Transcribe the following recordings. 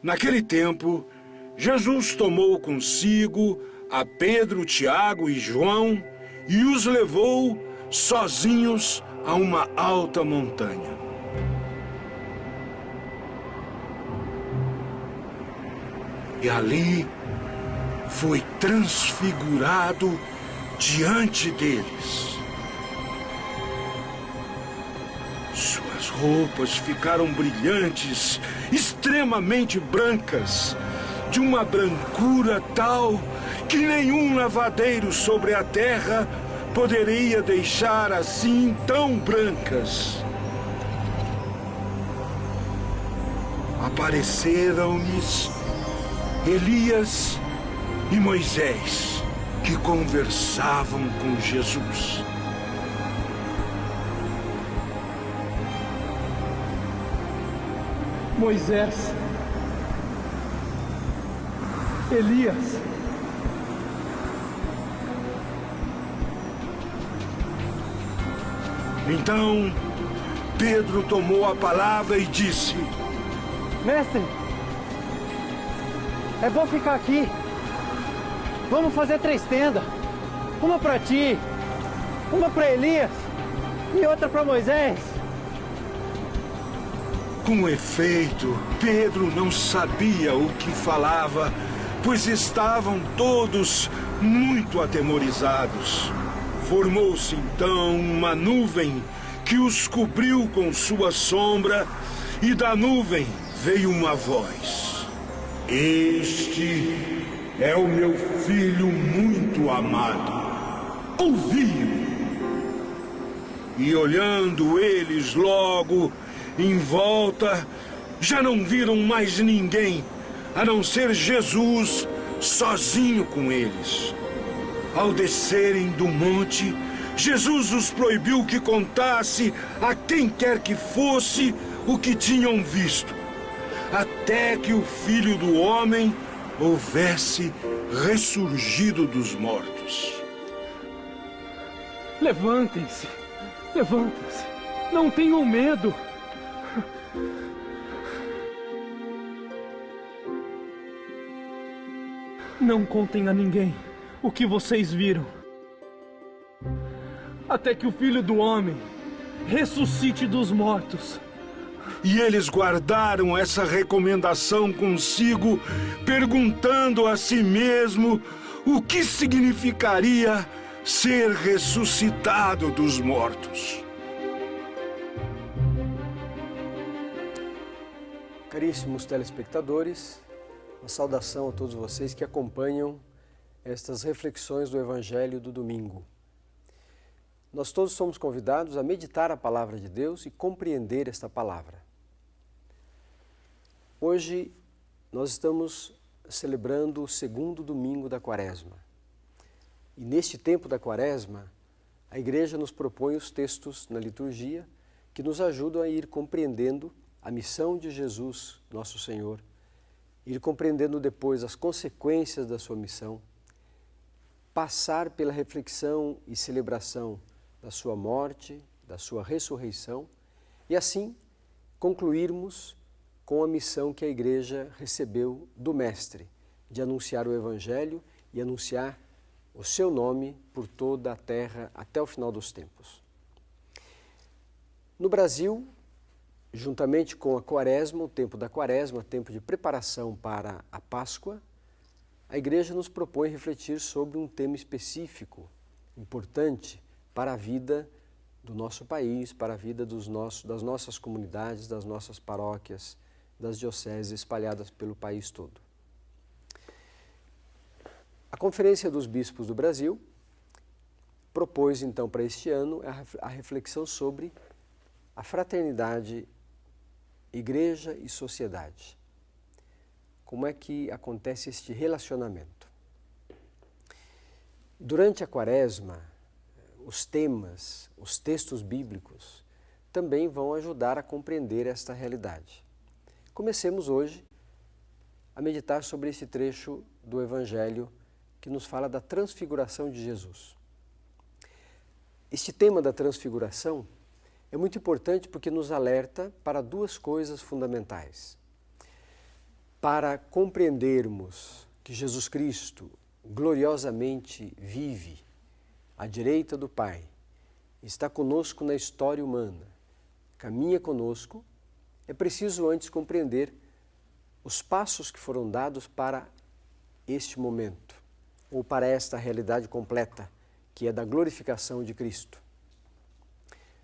Naquele tempo, Jesus tomou consigo a Pedro, Tiago e João e os levou sozinhos a uma alta montanha. E ali foi transfigurado diante deles. Suas roupas ficaram brilhantes, extremamente brancas, de uma brancura tal que nenhum lavadeiro sobre a terra poderia deixar assim tão brancas. Apareceram-lhes Elias e Moisés, que conversavam com Jesus. Moisés, Elias, então Pedro tomou a palavra e disse: Mestre, é bom ficar aqui. Vamos fazer 3 tendas. Uma para ti, uma para Elias e outra para Moisés. Com efeito, Pedro não sabia o que falava, pois estavam todos muito atemorizados. Formou-se então uma nuvem que os cobriu com sua sombra, e da nuvem veio uma voz: Este é o meu filho muito amado. Ouvi-o. E olhando eles logo em volta, já não viram mais ninguém, a não ser Jesus sozinho com eles. Ao descerem do monte, Jesus os proibiu que contasse a quem quer que fosse o que tinham visto, até que o Filho do Homem houvesse ressurgido dos mortos. Levantem-se, levantem-se. Não tenham medo. Não contem a ninguém o que vocês viram, até que o Filho do Homem ressuscite dos mortos. E eles guardaram essa recomendação consigo, perguntando a si mesmo o que significaria ser ressuscitado dos mortos. Caríssimos telespectadores, uma saudação a todos vocês que acompanham estas reflexões do Evangelho do domingo. Nós todos somos convidados a meditar a palavra de Deus e compreender esta palavra. Hoje nós estamos celebrando o 2º domingo da Quaresma. E neste tempo da Quaresma, a Igreja nos propõe os textos na liturgia que nos ajudam a ir compreendendo a missão de Jesus, nosso Senhor, ir compreendendo depois as consequências da sua missão, passar pela reflexão e celebração da sua morte, da sua ressurreição, e assim concluirmos com a missão que a Igreja recebeu do Mestre, de anunciar o Evangelho e anunciar o seu nome por toda a terra até o final dos tempos. No Brasil, juntamente com a Quaresma, o tempo da Quaresma, tempo de preparação para a Páscoa, a Igreja nos propõe refletir sobre um tema específico, importante para a vida do nosso país, para a vida das nossas comunidades, das nossas paróquias, das dioceses espalhadas pelo país todo. A Conferência dos Bispos do Brasil propôs, então, para este ano, a reflexão sobre a fraternidade, igreja e sociedade. Como é que acontece este relacionamento? Durante a Quaresma, os temas, os textos bíblicos também vão ajudar a compreender esta realidade. Comecemos hoje a meditar sobre esse trecho do Evangelho que nos fala da transfiguração de Jesus. Este tema da transfiguração é muito importante porque nos alerta para 2 coisas fundamentais. para compreendermos que Jesus Cristo gloriosamente vive à direita do Pai, está conosco na história humana, caminha conosco, é preciso antes compreender os passos que foram dados para este momento, ou para esta realidade completa, que é da glorificação de Cristo.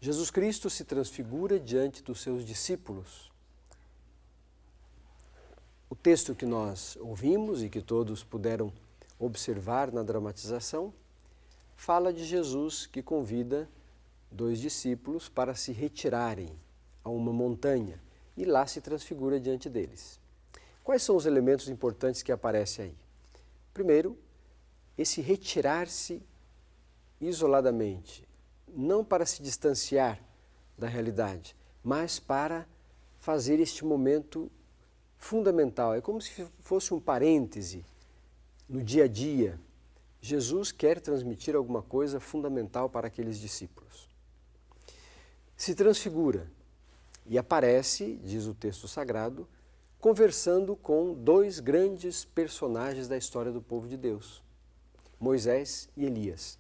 Jesus Cristo se transfigura diante dos seus discípulos. O texto que nós ouvimos e que todos puderam observar na dramatização, fala de Jesus que convida 2 discípulos para se retirarem a uma montanha e lá se transfigura diante deles. Quais são os elementos importantes que aparecem aí? Primeiro, esse retirar-se isoladamente, não para se distanciar da realidade, mas para fazer este momento fundamental. É como se fosse um parêntese no dia a dia. Jesus quer transmitir alguma coisa fundamental para aqueles discípulos. Se transfigura e aparece, diz o texto sagrado, conversando com 2 grandes personagens da história do povo de Deus, Moisés e Elias.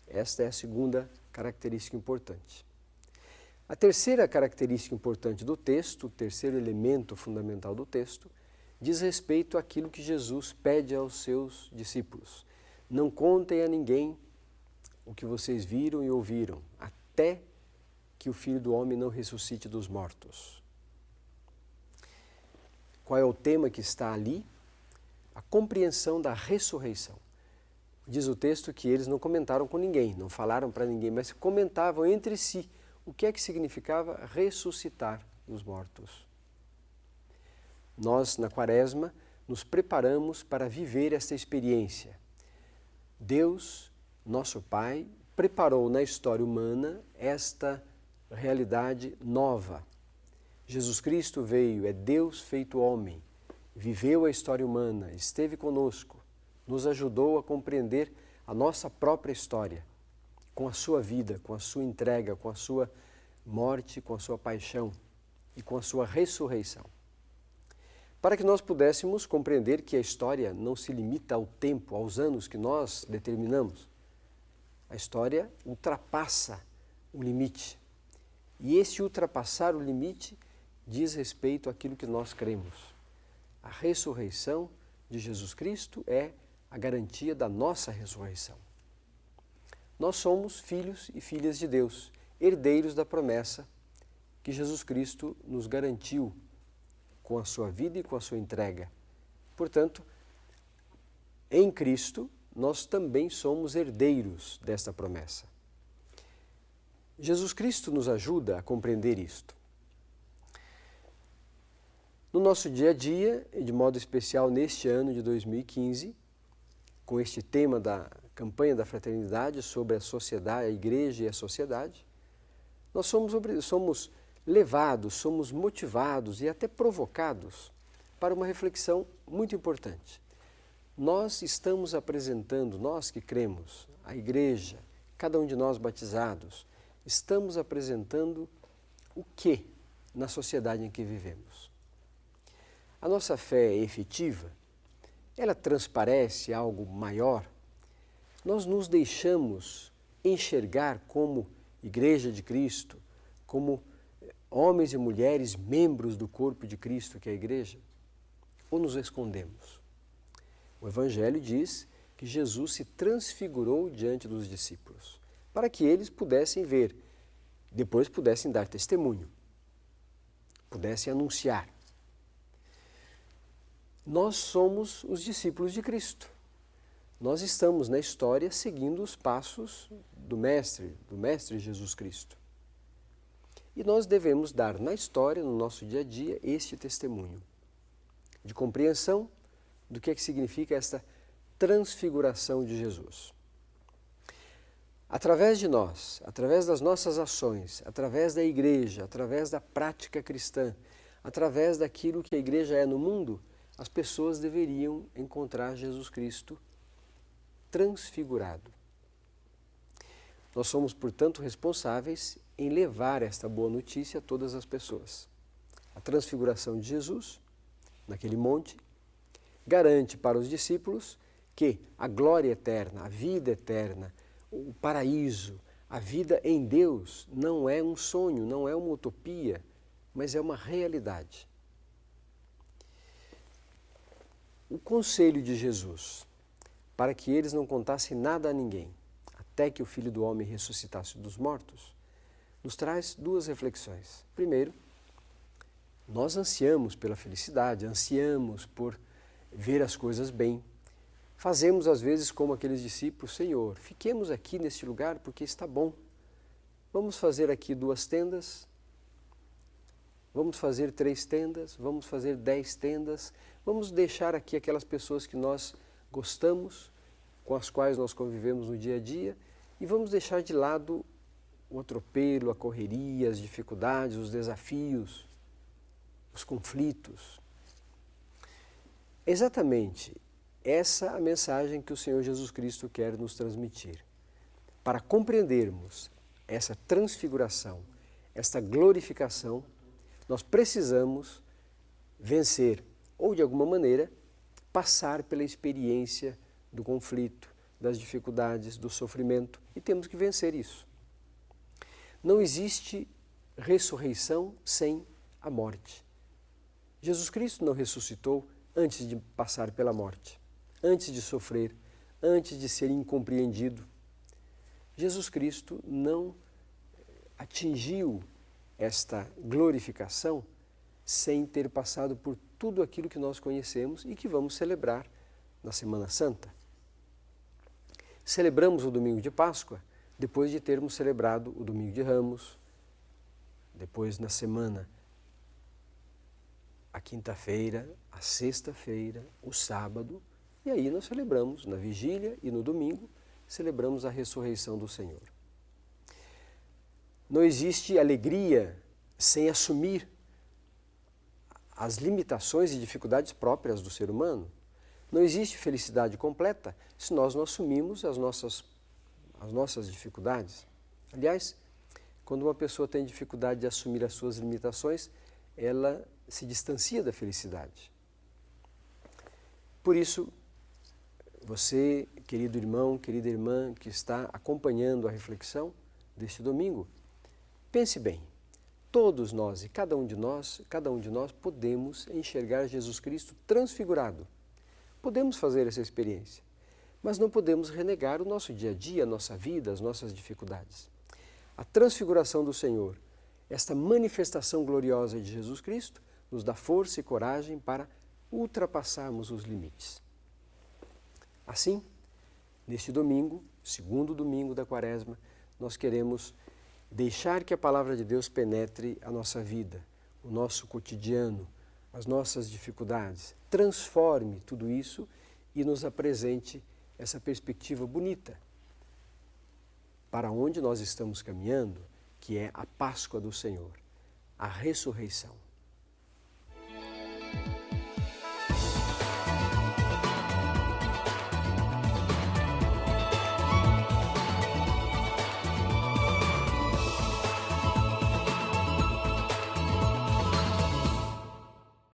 Esta é a segunda característica importante. A terceira característica importante do texto, o terceiro elemento fundamental do texto, diz respeito àquilo que Jesus pede aos seus discípulos. Não contem a ninguém o que vocês viram e ouviram, até que o Filho do Homem não ressuscite dos mortos. Qual é o tema que está ali? A compreensão da ressurreição. Diz o texto que eles não comentaram com ninguém, não falaram para ninguém, mas comentavam entre si o que é que significava ressuscitar dos mortos. Nós, na Quaresma, nos preparamos para viver esta experiência. Deus, nosso Pai, preparou na história humana esta realidade nova. Jesus Cristo veio, é Deus feito homem, viveu a história humana, esteve conosco, nos ajudou a compreender a nossa própria história, com a sua vida, com a sua entrega, com a sua morte, com a sua paixão e com a sua ressurreição. Para que nós pudéssemos compreender que a história não se limita ao tempo, aos anos que nós determinamos. A história ultrapassa o limite. E esse ultrapassar o limite diz respeito àquilo que nós cremos. A ressurreição de Jesus Cristo é a garantia da nossa ressurreição. Nós somos filhos e filhas de Deus, herdeiros da promessa que Jesus Cristo nos garantiu com a sua vida e com a sua entrega. Portanto, em Cristo, nós também somos herdeiros desta promessa. Jesus Cristo nos ajuda a compreender isto. No nosso dia a dia, e de modo especial neste ano de 2015, com este tema da campanha da fraternidade sobre a sociedade, a igreja e a sociedade, nós somos levados, somos motivados e até provocados para uma reflexão muito importante. Nós estamos apresentando, nós que cremos, a igreja, cada um de nós batizados, estamos apresentando o que na sociedade em que vivemos? A nossa fé é efetiva? Ela transparece algo maior? Nós nos deixamos enxergar como Igreja de Cristo, como homens e mulheres membros do corpo de Cristo, que é a Igreja? Ou nos escondemos? O Evangelho diz que Jesus se transfigurou diante dos discípulos, para que eles pudessem ver, depois pudessem dar testemunho, pudessem anunciar. Nós somos os discípulos de Cristo. Nós estamos na história seguindo os passos do Mestre Jesus Cristo. E nós devemos dar na história, no nosso dia a dia, este testemunho de compreensão do que significa esta transfiguração de Jesus. Através de nós, através das nossas ações, através da igreja, através da prática cristã, através daquilo que a igreja é no mundo, as pessoas deveriam encontrar Jesus Cristo transfigurado. Nós somos, portanto, responsáveis em levar esta boa notícia a todas as pessoas. A transfiguração de Jesus naquele monte, garante para os discípulos que a glória eterna, a vida eterna, o paraíso, a vida em Deus não é um sonho, não é uma utopia, mas é uma realidade. O conselho de Jesus para que eles não contassem nada a ninguém, até que o Filho do Homem ressuscitasse dos mortos, nos traz duas reflexões. Primeiro, nós ansiamos pela felicidade, ansiamos por ver as coisas bem. Fazemos às vezes como aqueles discípulos: Senhor, fiquemos aqui neste lugar porque está bom. Vamos fazer aqui 2 tendas, vamos fazer 3 tendas, vamos fazer 10 tendas, vamos deixar aqui aquelas pessoas que nós gostamos, com as quais nós convivemos no dia a dia, e vamos deixar de lado o atropelo, a correria, as dificuldades, os desafios, os conflitos. Exatamente essa a mensagem que o Senhor Jesus Cristo quer nos transmitir. Para compreendermos essa transfiguração, esta glorificação, nós precisamos vencer, ou de alguma maneira, passar pela experiência do conflito, das dificuldades, do sofrimento, e temos que vencer isso. Não existe ressurreição sem a morte. Jesus Cristo não ressuscitou antes de passar pela morte, antes de sofrer, antes de ser incompreendido. Jesus Cristo não atingiu esta glorificação sem ter passado por tudo aquilo que nós conhecemos e que vamos celebrar na Semana Santa. Celebramos o domingo de Páscoa depois de termos celebrado o domingo de Ramos, depois na semana, a quinta-feira, a sexta-feira, o sábado, e aí nós celebramos na vigília e no domingo, celebramos a ressurreição do Senhor. Não existe alegria sem assumir as limitações e dificuldades próprias do ser humano. Não existe felicidade completa se nós não assumimos as nossas dificuldades. Aliás, quando uma pessoa tem dificuldade de assumir as suas limitações, ela se distancia da felicidade. Por isso, você, querido irmão, querida irmã, que está acompanhando a reflexão deste domingo, pense bem. Todos nós e cada um de nós podemos enxergar Jesus Cristo transfigurado. Podemos fazer essa experiência, mas não podemos renegar o nosso dia a dia, a nossa vida, as nossas dificuldades. A transfiguração do Senhor, esta manifestação gloriosa de Jesus Cristo, nos dá força e coragem para ultrapassarmos os limites. Assim, neste domingo, segundo domingo da Quaresma, nós queremos deixar que a palavra de Deus penetre a nossa vida, o nosso cotidiano, as nossas dificuldades, transforme tudo isso e nos apresente essa perspectiva bonita para onde nós estamos caminhando, que é a Páscoa do Senhor, a ressurreição.